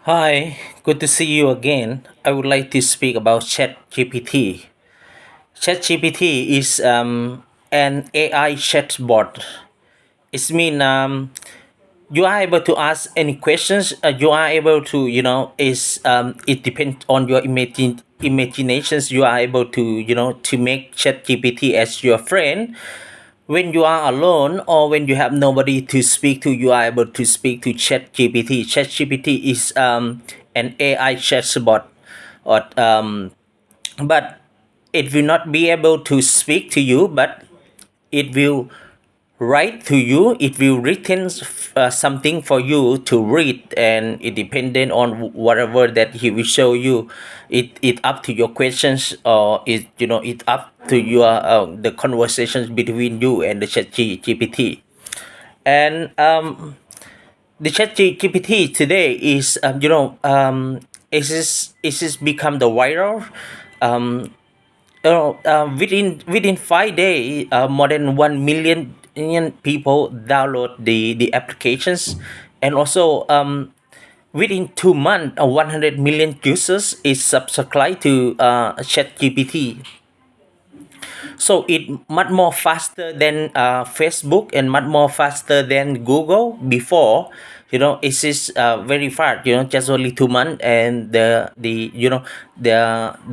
Hi, good to see you again. I would like to speak about ChatGPT. ChatGPT is an AI chatbot. It means you are able to ask any questions. You are able to, is it depends on your imaginations. You are able to, to make ChatGPT as your friend when you are alone or when you have nobody to speak to. You are able to speak to ChatGPT. ChatGPT is an AI chatbot, or but it will not be able to speak to you, but it will write to you. It will written something for you to read, and it dependent on whatever that he will show you. It up to your questions, or it up to your the conversations between you and the chat gpt. And the chat gpt today is is become the viral. um within 5 days, more than 1 million people download the applications, and also within 2 months, 100 million users is subscribed to ChatGPT. So it much more faster than Facebook, and much more faster than Google before. It is very fast. Just only 2 months, and the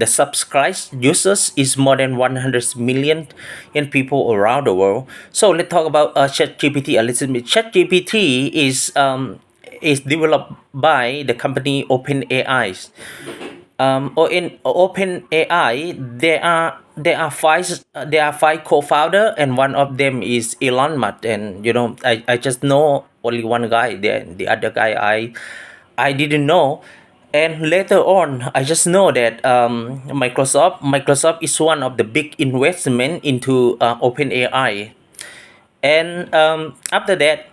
subscribed users is more than 100 million in people around the world. So let's talk about ChatGPT a little bit. ChatGPT is developed by the company OpenAI. Or in OpenAI, there are five co-founder, and one of them is Elon Musk. And I just know only one guy. The other guy I didn't know. And later on, I just know that Microsoft is one of the big investment into OpenAI. And after that,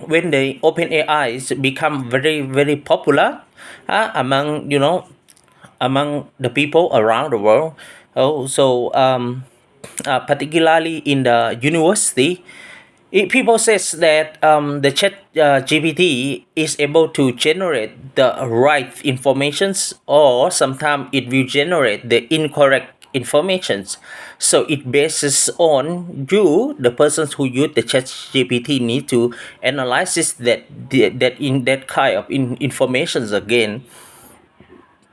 when the OpenAI become very very popular among the people around the world. So particularly in the university, people says that the chat GPT is able to generate the right informations, or sometimes it will generate the incorrect informations. So it bases on you, the persons who use the chat GPT, need to analyze that in that kind of informations again.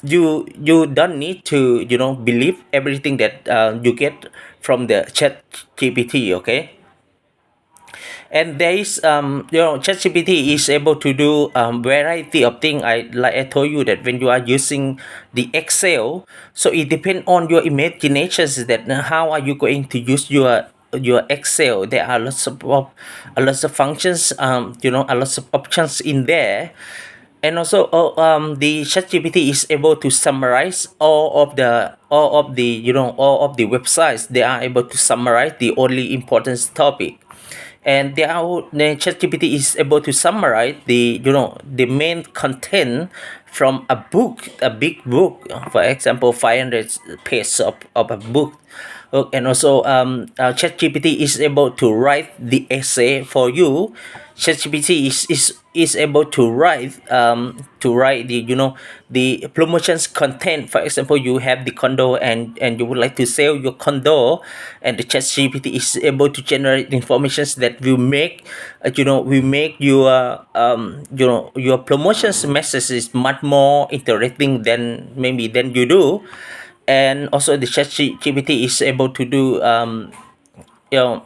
You don't need to believe everything that you get from the chat gpt. Okay. And there is ChatGPT is able to do variety of things. I told you that when you are using the Excel, so it depends on your imaginations that how are you going to use your Excel. There are lots of functions, a lots of options in there. And also the ChatGPT is able to summarize all of the websites. They are able to summarize the only important topic. And the ChatGPT is able to summarize the main content from a book, a big book, for example 500 pages of a book. And also ChatGPT is able to write the essay for you. ChatGPT is able to write the promotions content. For example, you have the condo, and you would like to sell your condo, and the ChatGPT is able to generate informations that will make your promotions messages much more interesting than maybe than you do. And also the ChatGPT is able to do you know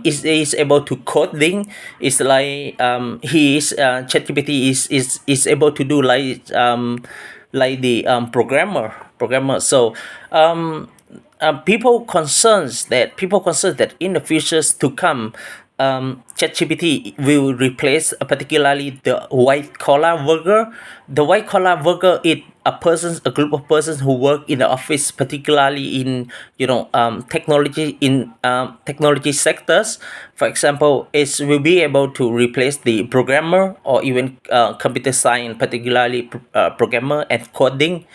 is able to coding. It's like he is ChatGPT is able to do like the programmer. So people concerns that in the futures to come, ChatGPT will replace particularly the white collar worker. The white collar worker is a group of persons who work in the office, particularly in technology sectors. For example, it will be able to replace the programmer, or even computer science, particularly programmer and coding.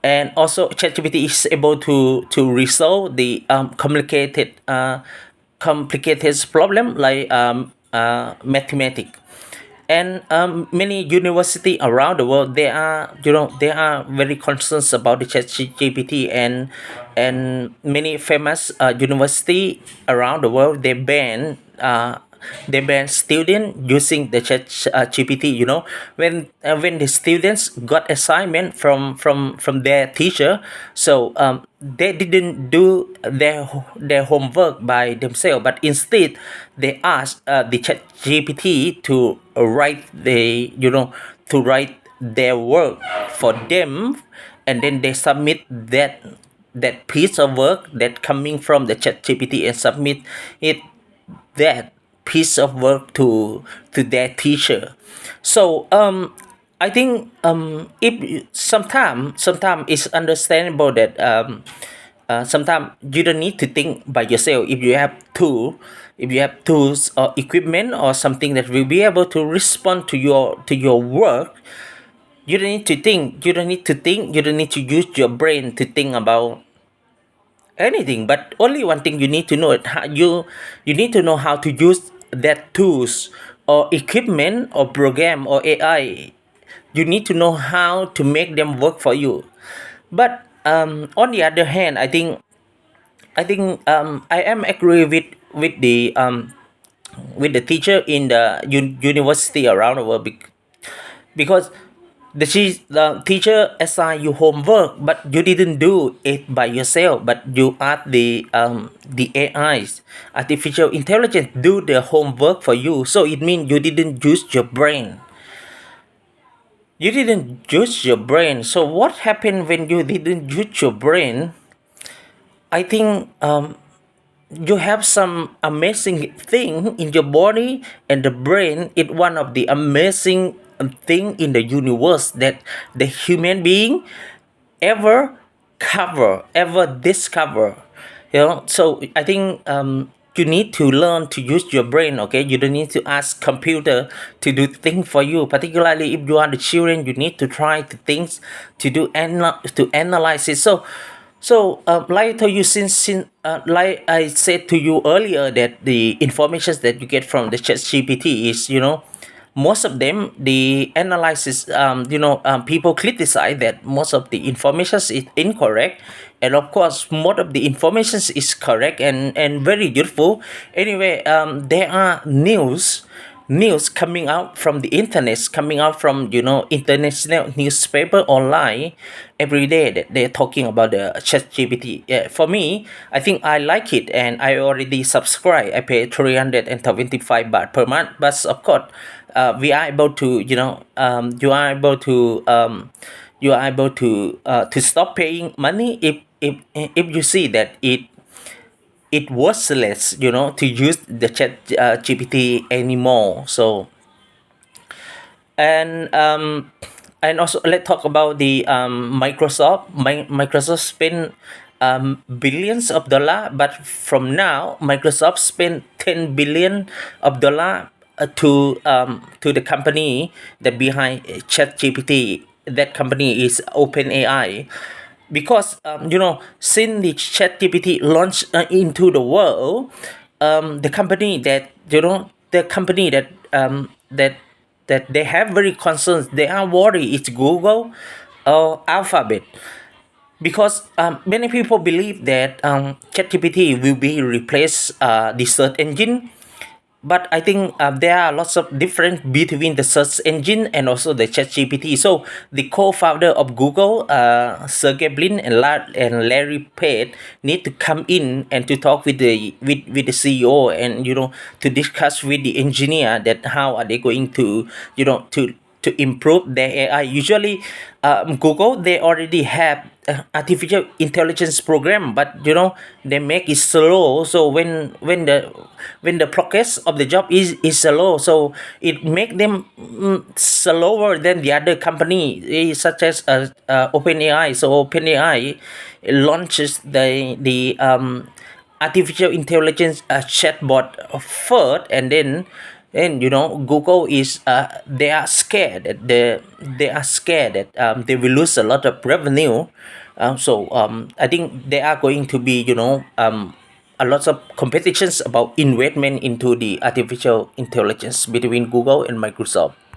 And also ChatGPT is able to resolve the complicated problem like mathematics. and many university around the world, they are, they are very concerned about the chat GPT, and many famous university around the world, they ban student using the chat GPT. When the students got assignment from their teacher, so they didn't do their homework by themselves, but instead they asked the chat GPT to write their work for them, and then they submit that piece of work that coming from the chat GPT, and submit it that piece of work to their teacher. So I think if sometimes it's understandable that sometimes you don't need to think by yourself. If you have tools or equipment or something that will be able to respond to your work, you don't need to think. You don't need to use your brain to think about anything, but only one thing you need to know it how you need to know how to use that tools or equipment or program or AI. You need to know how to make them work for you. But on the other hand, I think I am agree with the teacher in the university around the world, because the teacher assigned you homework, but you didn't do it by yourself, but you asked the AIs, artificial intelligence, do the homework for you. So it means you didn't use your brain. So what happened when you didn't use your brain? I think you have some amazing thing in your body, and the brain is one of the amazing thing in the universe that the human being ever ever discover. So I think you need to learn to use your brain. Okay, you don't need to ask computer to do things for you, particularly if you are the children. You need to try to things to analyze it. Like I told you, like I said to you earlier, that the information that you get from the chat GPT is, most of them, the analysis, people criticize that most of the information is incorrect, and of course most of the information is correct and very useful. Anyway, there are news coming out from the internet, coming out from, international newspaper online every day, that they're talking about the chat gpt. Yeah, for me, I think I like it, and I already subscribe. I pay 325 baht per month. But of course, we are able to, you are able to stop paying money if you see that it worthless, to use the chat gpt anymore. And um and also, let's talk about the Microsoft. Microsoft spent billions of dollar, but from now Microsoft spent 10 billion of dollar to the company that behind ChatGPT. That company is OpenAI, because since the ChatGPT launched into the world, the company that they have very concerns, they are worried, it's Google or Alphabet, because many people believe that ChatGPT will be replace the search engine. But I think there are lots of difference between the search engine and also the ChatGPT. So the co-founder of Google, Sergey Brin and Larry Page, need to come in and to talk with the CEO, and to discuss with the engineer that how are they going to, to improve their AI. Usually, Google, they already have artificial intelligence program, but they make it slow. So when the progress of the job is slow, so it make them slower than the other company, such as OpenAI. So OpenAI launches the artificial intelligence chatbot first, and then Google is they are scared that they will lose a lot of revenue. I think they are going to be a lot of competitions about investment into the artificial intelligence between Google and Microsoft.